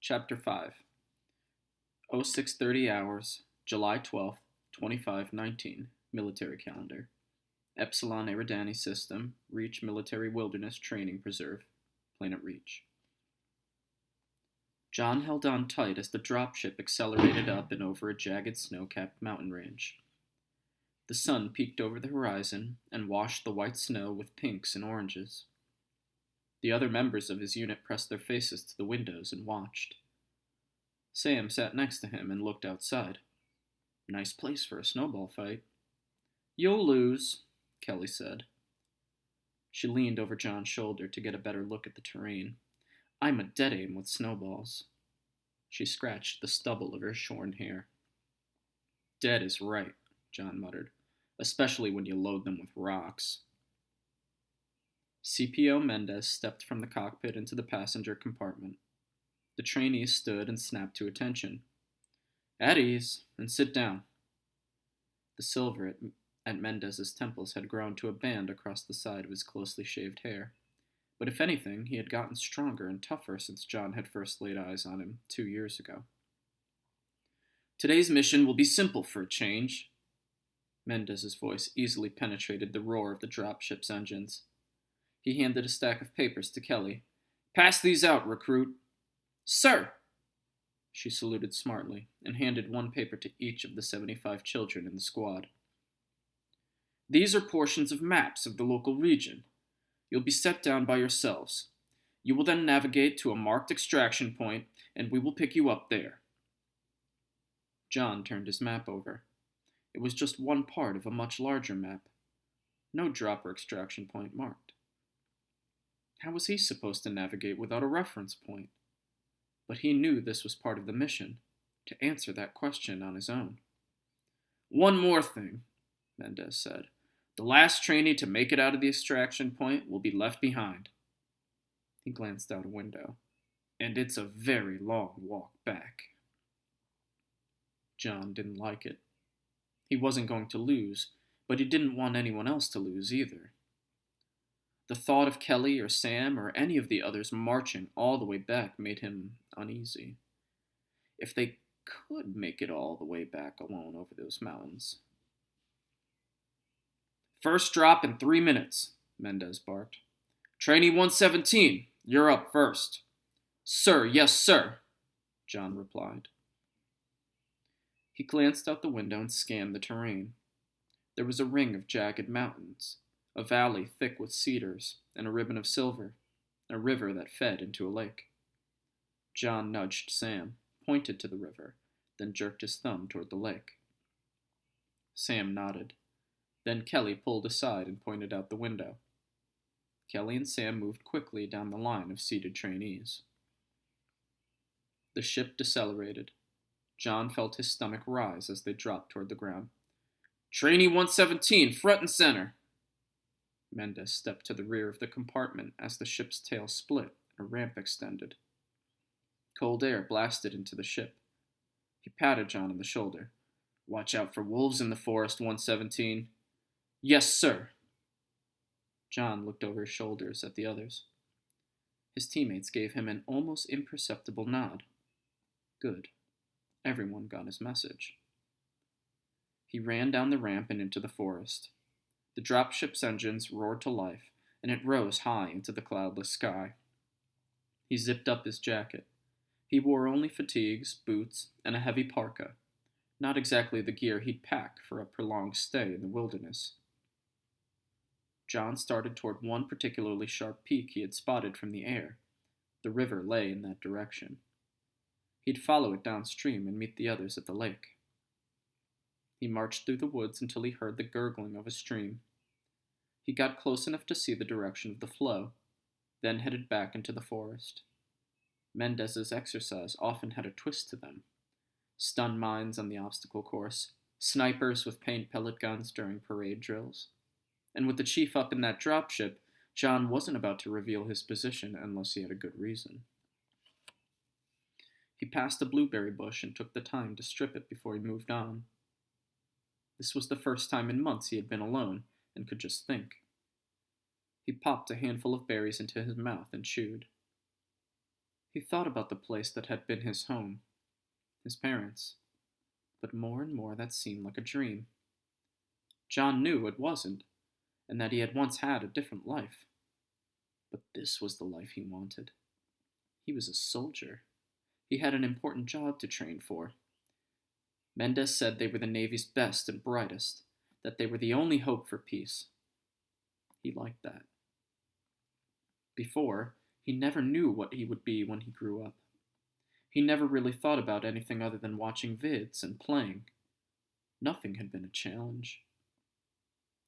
Chapter 5 0630 hours, July 12th, 2519, Military Calendar. Epsilon Eridani System, Reach Military Wilderness Training Preserve, Planet Reach. John held on tight as the dropship accelerated up and over a jagged snow-capped mountain range. The sun peeked over the horizon and washed the white snow with pinks and oranges. The other members of his unit pressed their faces to the windows and watched. Sam sat next to him and looked outside. Nice place for a snowball fight. You'll lose, Kelly said. She leaned over John's shoulder to get a better look at the terrain. I'm a dead aim with snowballs. She scratched the stubble of her shorn hair. Dead is right, John muttered, especially when you load them with rocks. CPO Mendez stepped from the cockpit into the passenger compartment. The trainees stood and snapped to attention. At ease, and sit down. The silver at Mendez's temples had grown to a band across the side of his closely shaved hair. But if anything, he had gotten stronger and tougher since John had first laid eyes on him 2 years ago. Today's mission will be simple for a change. Mendez's voice easily penetrated the roar of the dropship's engines. He handed a stack of papers to Kelly. Pass these out, recruit. Sir! She saluted smartly and handed one paper to each of the 75 children in the squad. These are portions of maps of the local region. You'll be set down by yourselves. You will then navigate to a marked extraction point, and we will pick you up there. John turned his map over. It was just one part of a much larger map. No drop or extraction point marked. How was he supposed to navigate without a reference point? But he knew this was part of the mission, to answer that question on his own. One more thing, Mendez said. The last trainee to make it out of the extraction point will be left behind. He glanced out a window. And it's a very long walk back. John didn't like it. He wasn't going to lose, but he didn't want anyone else to lose either. The thought of Kelly or Sam or any of the others marching all the way back made him uneasy. If they could make it all the way back alone over those mountains. First drop in 3 minutes, Mendez barked. Trainee 117, you're up first. Sir, yes, sir, John replied. He glanced out the window and scanned the terrain. There was a ring of jagged mountains, a valley thick with cedars, and a ribbon of silver, a river that fed into a lake. John nudged Sam, pointed to the river, then jerked his thumb toward the lake. Sam nodded. Then Kelly pulled aside and pointed out the window. Kelly and Sam moved quickly down the line of seated trainees. The ship decelerated. John felt his stomach rise as they dropped toward the ground. Trainee 117, front and center. Mendez stepped to the rear of the compartment as the ship's tail split and a ramp extended. Cold air blasted into the ship. He patted John on the shoulder. Watch out for wolves in the forest, 117. Yes, sir. John looked over his shoulders at the others. His teammates gave him an almost imperceptible nod. Good. Everyone got his message. He ran down the ramp and into the forest. The dropship's engines roared to life, and it rose high into the cloudless sky. He zipped up his jacket. He wore only fatigues, boots, and a heavy parka, not exactly the gear he'd pack for a prolonged stay in the wilderness. John started toward one particularly sharp peak he had spotted from the air. The river lay in that direction. He'd follow it downstream and meet the others at the lake. He marched through the woods until he heard the gurgling of a stream. He got close enough to see the direction of the flow, then headed back into the forest. Mendez's exercise often had a twist to them. Stun mines on the obstacle course, snipers with paint pellet guns during parade drills. And with the chief up in that dropship, John wasn't about to reveal his position unless he had a good reason. He passed a blueberry bush and took the time to strip it before he moved on. This was the first time in months he had been alone and could just think. He popped a handful of berries into his mouth and chewed. He thought about the place that had been his home, his parents, but more and more that seemed like a dream. John knew it wasn't, and that he had once had a different life. But this was the life he wanted. He was a soldier. He had an important job to train for. Mendez said they were the Navy's best and brightest, that they were the only hope for peace. He liked that. Before, he never knew what he would be when he grew up. He never really thought about anything other than watching vids and playing. Nothing had been a challenge.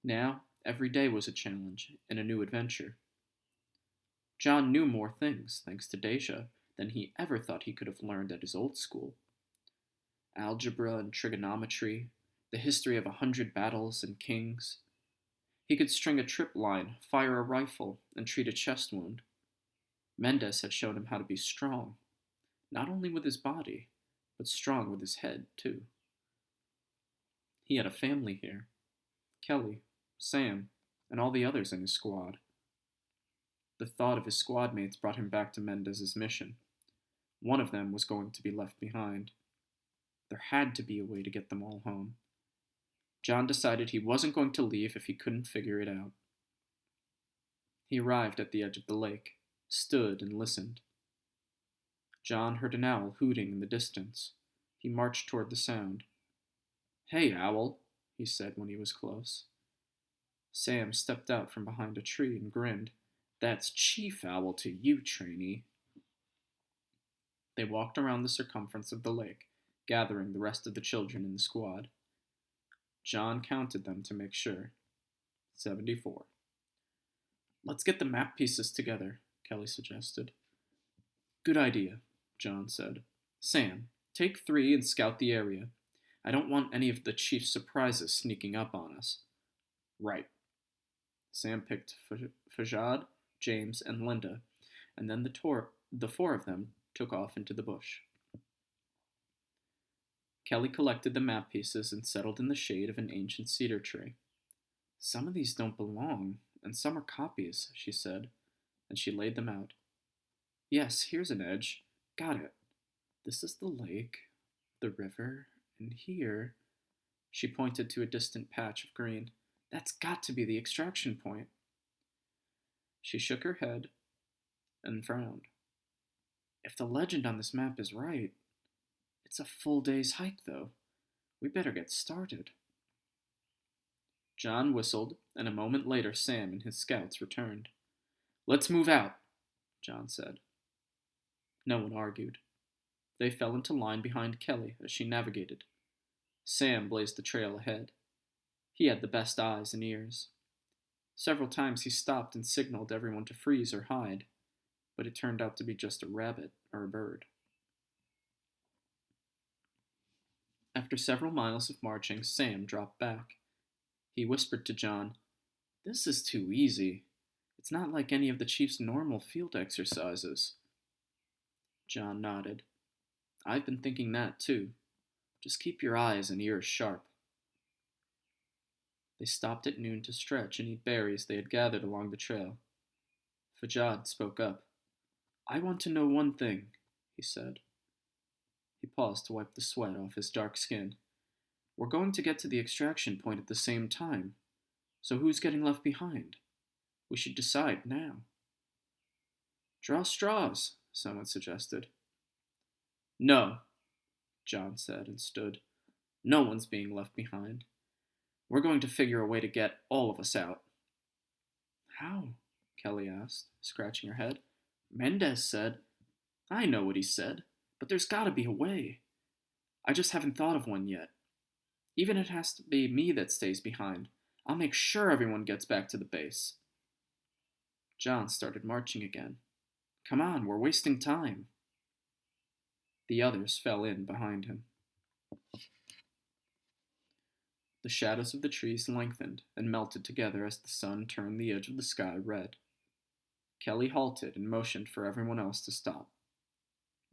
Now, every day was a challenge and a new adventure. John knew more things, thanks to Deja, than he ever thought he could have learned at his old school. Algebra and trigonometry, the history of 100 battles and kings. He could string a trip line, fire a rifle, and treat a chest wound. Mendez had shown him how to be strong, not only with his body, but strong with his head, too. He had a family here. Kelly, Sam, and all the others in his squad. The thought of his squad mates brought him back to Mendez's mission. One of them was going to be left behind. There had to be a way to get them all home. John decided he wasn't going to leave if he couldn't figure it out. He arrived at the edge of the lake, stood and listened. John heard an owl hooting in the distance. He marched toward the sound. "Hey, owl," he said when he was close. Sam stepped out from behind a tree and grinned. "That's Chief Owl to you, trainee." They walked around the circumference of the lake, gathering the rest of the children in the squad. John counted them to make sure. 74. "Let's get the map pieces together," Kelly suggested. "Good idea," John said. "Sam, take 3 and scout the area. I don't want any of the chief's surprises sneaking up on us." "Right." Sam picked Fajad, James, and Linda, and then the 4 of them took off into the bush. Kelly collected the map pieces and settled in the shade of an ancient cedar tree. "Some of these don't belong, and some are copies," she said, and she laid them out. "Yes, here's an edge. Got it. This is the lake, the river, and here," she pointed to a distant patch of green. "That's got to be the extraction point." She shook her head and frowned. "If the legend on this map is right, it's a full day's hike, though. We better get started." John whistled, and a moment later Sam and his scouts returned. "Let's move out," John said. No one argued. They fell into line behind Kelly as she navigated. Sam blazed the trail ahead. He had the best eyes and ears. Several times he stopped and signaled everyone to freeze or hide, but it turned out to be just a rabbit or a bird. After several miles of marching, Sam dropped back. He whispered to John, "This is too easy. It's not like any of the chief's normal field exercises." John nodded. "I've been thinking that too. Just keep your eyes and ears sharp." They stopped at noon to stretch and eat berries they had gathered along the trail. Fajad spoke up. "I want to know one thing," he said. He paused to wipe the sweat off his dark skin. "We're going to get to the extraction point at the same time. So who's getting left behind? We should decide now." "Draw straws," someone suggested. "No," John said and stood. "No one's being left behind. We're going to figure a way to get all of us out." "How?" Kelly asked, scratching her head. "Mendez said—" "I know what he said, but there's got to be a way. I just haven't thought of one yet. Even if it has to be me that stays behind, I'll make sure everyone gets back to the base." John started marching again. "Come on, we're wasting time." The others fell in behind him. The shadows of the trees lengthened and melted together as the sun turned the edge of the sky red. Kelly halted and motioned for everyone else to stop.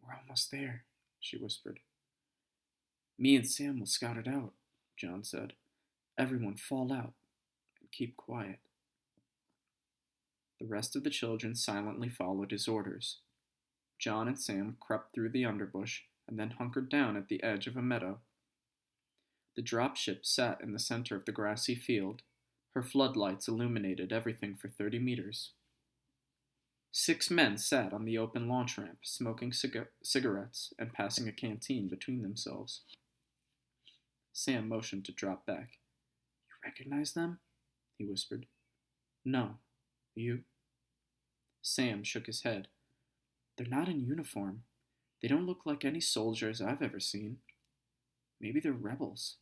"We're almost there," she whispered. "Me and Sam will scout it out," John said. "Everyone fall out and keep quiet." The rest of the children silently followed his orders. John and Sam crept through the underbush and then hunkered down at the edge of a meadow. The dropship sat in the center of the grassy field. Her floodlights illuminated everything for 30 meters. 6 men sat on the open launch ramp, smoking cigarettes and passing a canteen between themselves. Sam motioned to drop back. "You recognize them?" he whispered. "No. You?" Sam shook his head. "They're not in uniform. They don't look like any soldiers I've ever seen. Maybe they're rebels.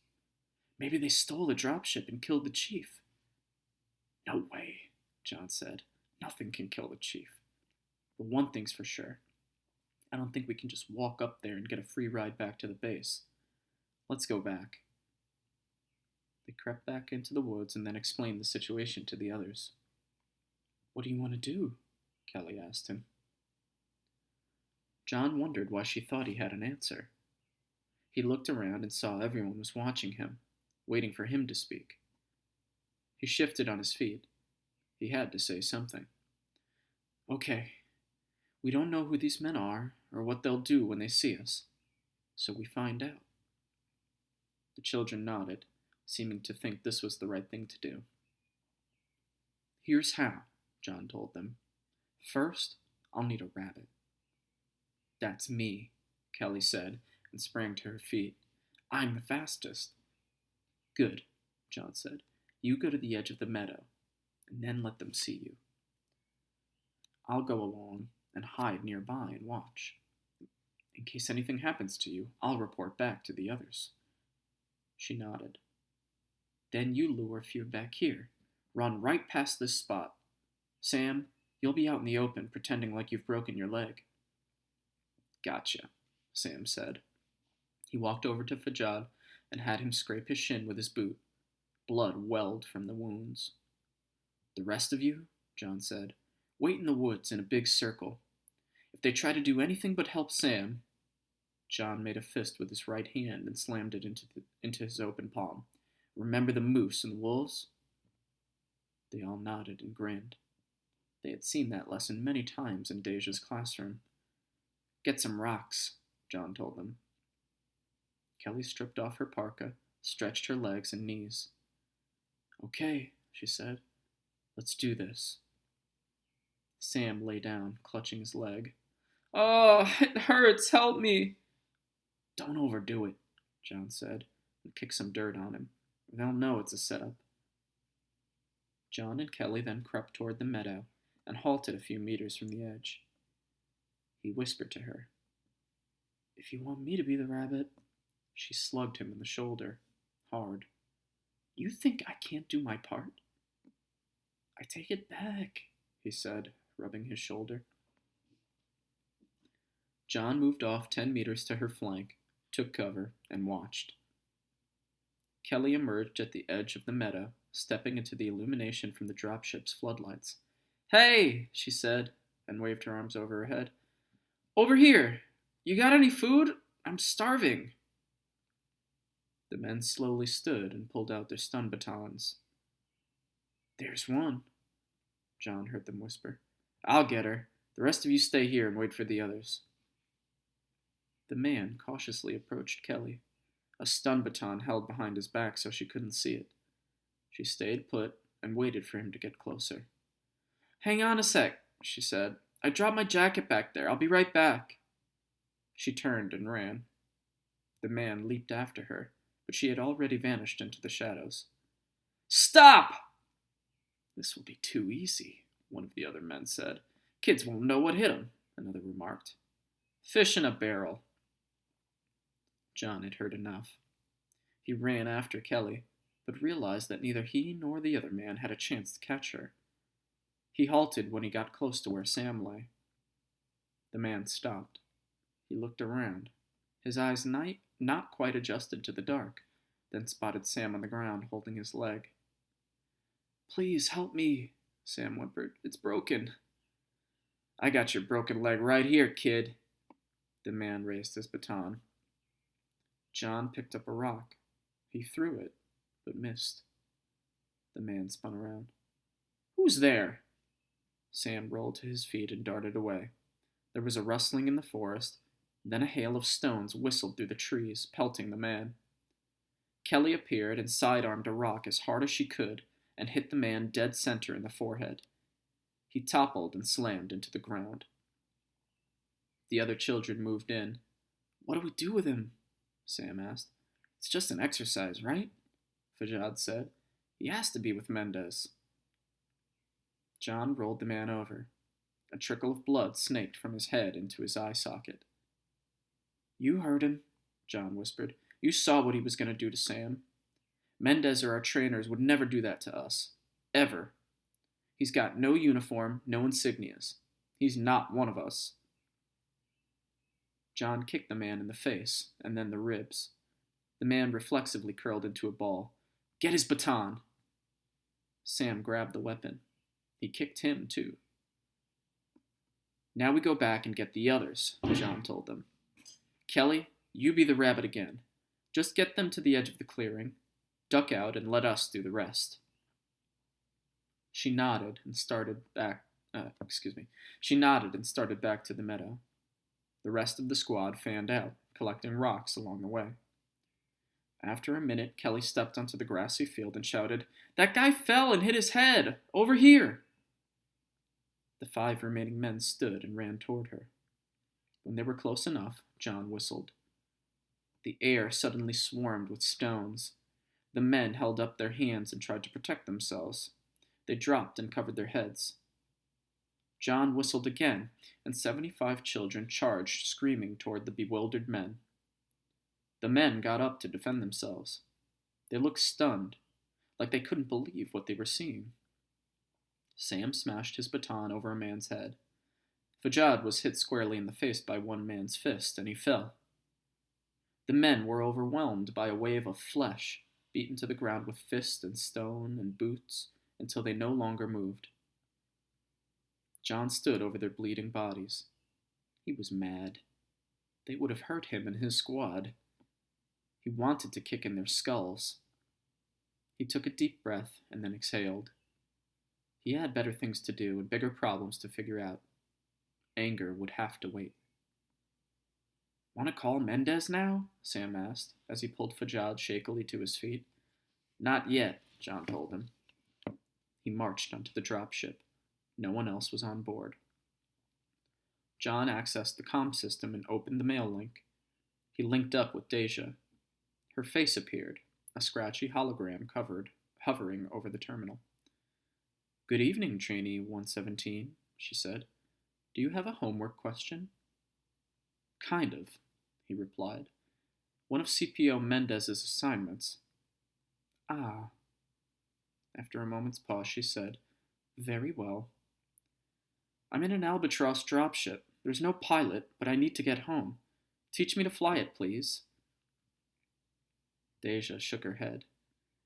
Maybe they stole the dropship and killed the chief." "No way," John said. "Nothing can kill the chief. But one thing's for sure. I don't think we can just walk up there and get a free ride back to the base. Let's go back." They crept back into the woods and then explained the situation to the others. "What do you want to do?" Kelly asked him. John wondered why she thought he had an answer. He looked around and saw everyone was watching him, waiting for him to speak. He shifted on his feet. He had to say something. "Okay, we don't know who these men are or what they'll do when they see us, so we find out." The children nodded, seeming to think this was the right thing to do. "Here's how," John told them. "First, I'll need a rabbit." "That's me," Kelly said, and sprang to her feet. "I'm the fastest." "Good," John said. "You go to the edge of the meadow, and then let them see you. I'll go along and hide nearby and watch. In case anything happens to you, I'll report back to the others." She nodded. "Then you lure a few back here. Run right past this spot. Sam, you'll be out in the open pretending like you've broken your leg." "Gotcha," Sam said. He walked over to Fajad and had him scrape his shin with his boot. Blood welled from the wounds. "The rest of you," John said, "wait in the woods in a big circle. If they try to do anything but help Sam—" John made a fist with his right hand and slammed it into his open palm. "Remember the moose and the wolves?" They all nodded and grinned. They had seen that lesson many times in Deja's classroom. "Get some rocks," John told them. Kelly stripped off her parka, stretched her legs and knees. "Okay," she said. "Let's do this." Sam lay down, clutching his leg. "Oh, it hurts. Help me." "Don't overdo it," John said, and kick some dirt on him. "They'll know it's a setup." John and Kelly then crept toward the meadow and halted a few meters from the edge. He whispered to her. "If you want me to be the rabbit—" She slugged him in the shoulder, hard. "You think I can't do my part?" "I take it back," he said, rubbing his shoulder. John moved off 10 meters to her flank, took cover, and watched. Kelly emerged at the edge of the meadow, stepping into the illumination from the dropship's floodlights. "Hey," she said, and waved her arms over her head. "Over here! You got any food? I'm starving." The men slowly stood and pulled out their stun batons. "There's one," John heard them whisper. "I'll get her. The rest of you stay here and wait for the others." The man cautiously approached Kelly, a stun baton held behind his back so she couldn't see it. She stayed put and waited for him to get closer. "Hang on a sec," she said. "I dropped my jacket back there. I'll be right back." She turned and ran. The man leaped after her, but she had already vanished into the shadows. "Stop!" "This will be too easy," one of the other men said. "Kids won't know what hit 'em," another remarked. "Fish in a barrel." John had heard enough. He ran after Kelly, but realized that neither he nor the other man had a chance to catch her. He halted when he got close to where Sam lay. The man stopped. He looked around, his eyes not quite adjusted to the dark, then spotted Sam on the ground holding his leg. "Please help me," Sam whimpered. "It's broken." "I got your broken leg right here, kid." The man raised his baton. John picked up a rock. He threw it, but missed. The man spun around. "Who's there?" Sam rolled to his feet and darted away. There was a rustling in the forest, then a hail of stones whistled through the trees, pelting the man. Kelly appeared and sidearmed a rock as hard as she could and hit the man dead center in the forehead. He toppled and slammed into the ground. The other children moved in. "What do we do with him?" Sam asked. "It's just an exercise, right?" Fajad said. "He has to be with Mendez." John rolled the man over. A trickle of blood snaked from his head into his eye socket. "You heard him," John whispered. "You saw what he was going to do to Sam. Mendez or our trainers would never do that to us. Ever. He's got no uniform, no insignias. He's not one of us." John kicked the man in the face, and then the ribs. The man reflexively curled into a ball. "Get his baton!" Sam grabbed the weapon. He kicked him, too. "Now we go back and get the others," John told them. "Kelly, you be the rabbit again. Just get them to the edge of the clearing, duck out, and let us do the rest." She nodded and started back to the meadow. The rest of the squad fanned out, collecting rocks along the way. After a minute, Kelly stepped onto the grassy field and shouted, "That guy fell and hit his head! Over here!" The 5 remaining men stood and ran toward her. When they were close enough, John whistled. The air suddenly swarmed with stones. The men held up their hands and tried to protect themselves. They dropped and covered their heads. John whistled again, and 75 children charged, screaming toward the bewildered men. The men got up to defend themselves. They looked stunned, like they couldn't believe what they were seeing. Sam smashed his baton over a man's head. Fajad was hit squarely in the face by one man's fist, and he fell. The men were overwhelmed by a wave of flesh, beaten to the ground with fist and stone and boots, until they no longer moved. John stood over their bleeding bodies. He was mad. They would have hurt him and his squad. He wanted to kick in their skulls. He took a deep breath and then exhaled. He had better things to do and bigger problems to figure out. Anger would have to wait. "Want to call Mendez now?" Sam asked, as he pulled Fajad shakily to his feet. "Not yet," John told him. He marched onto the dropship. No one else was on board. John accessed the comm system and opened the mail link. He linked up with Deja. Her face appeared, a scratchy hologram hovering over the terminal. "Good evening, Trainee 117, she said. "Do you have a homework question?" "Kind of," he replied. "One of CPO Mendez's assignments." "Ah." After a moment's pause, she said, "Very well. I'm in an Albatross dropship. There's no pilot, but I need to get home. Teach me to fly it, please." Deja shook her head.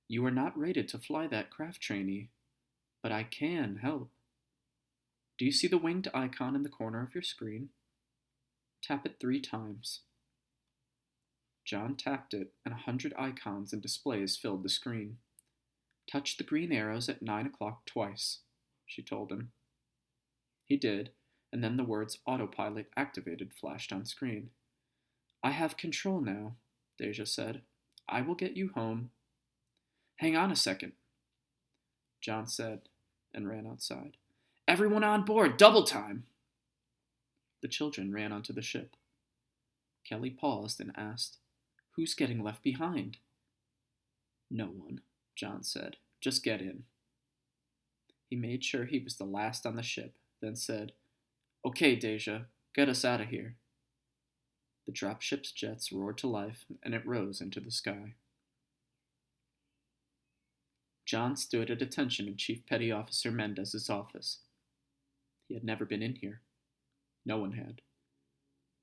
"You are not rated to fly that craft, Trainee, but I can help. Do you see the winged icon in the corner of your screen? Tap it 3 times. John tapped it, and 100 icons and displays filled the screen. "Touch the green arrows at 9 o'clock twice," she told him. He did, and then the words "autopilot activated" flashed on screen. "I have control now," Deja said. "I will get you home." "Hang on a second," John said, and ran outside. "Everyone on board! Double time!" The children ran onto the ship. Kelly paused and asked, "Who's getting left behind?" "No one," John said. "Just get in." He made sure he was the last on the ship, then said, "Okay, Deja, get us out of here." The dropship's jets roared to life, and it rose into the sky. John stood at attention in Chief Petty Officer Mendez's office. He had never been in here. No one had.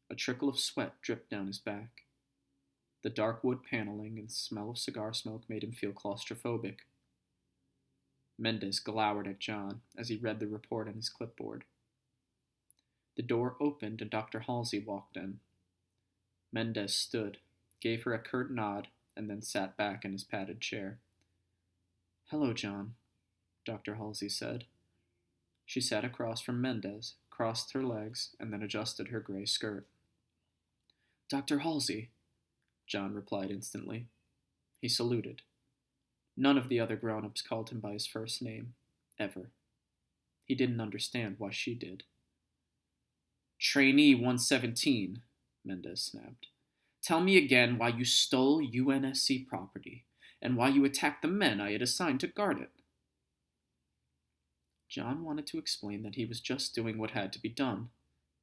A trickle of sweat dripped down his back. The dark wood paneling and smell of cigar smoke made him feel claustrophobic. Mendez glowered at John as he read the report on his clipboard. The door opened and Dr. Halsey walked in. Mendez stood, gave her a curt nod, and then sat back in his padded chair. "Hello, John," Dr. Halsey said. She sat across from Mendez, crossed her legs, and then adjusted her gray skirt. Dr. Halsey, John replied instantly. He saluted. None of the other grown-ups called him by his first name, ever. He didn't understand why she did. Trainee 117, Mendez snapped. Tell me again why you stole UNSC property, and why you attacked the men I had assigned to guard it. John wanted to explain that he was just doing what had to be done,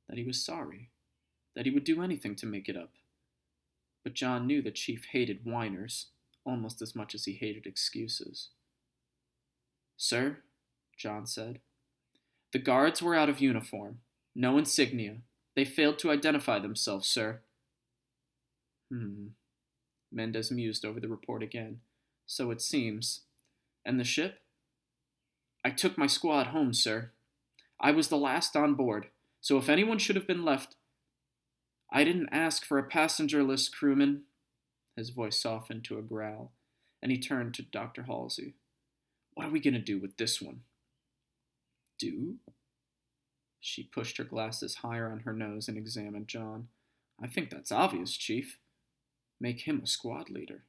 that he was sorry, that he would do anything to make it up. But John knew the chief hated whiners almost as much as he hated excuses. Sir, John said, the guards were out of uniform, no insignia. They failed to identify themselves, sir. Mendez mused over the report again. So it seems. And the ship? I took my squad home, sir. I was the last on board, so if anyone should have been left... I didn't ask for a passenger-less crewman. His voice softened to a growl, and he turned to Dr. Halsey. What are we going to do with this one? Do? She pushed her glasses higher on her nose and examined John. I think that's obvious, Chief. Make him a squad leader.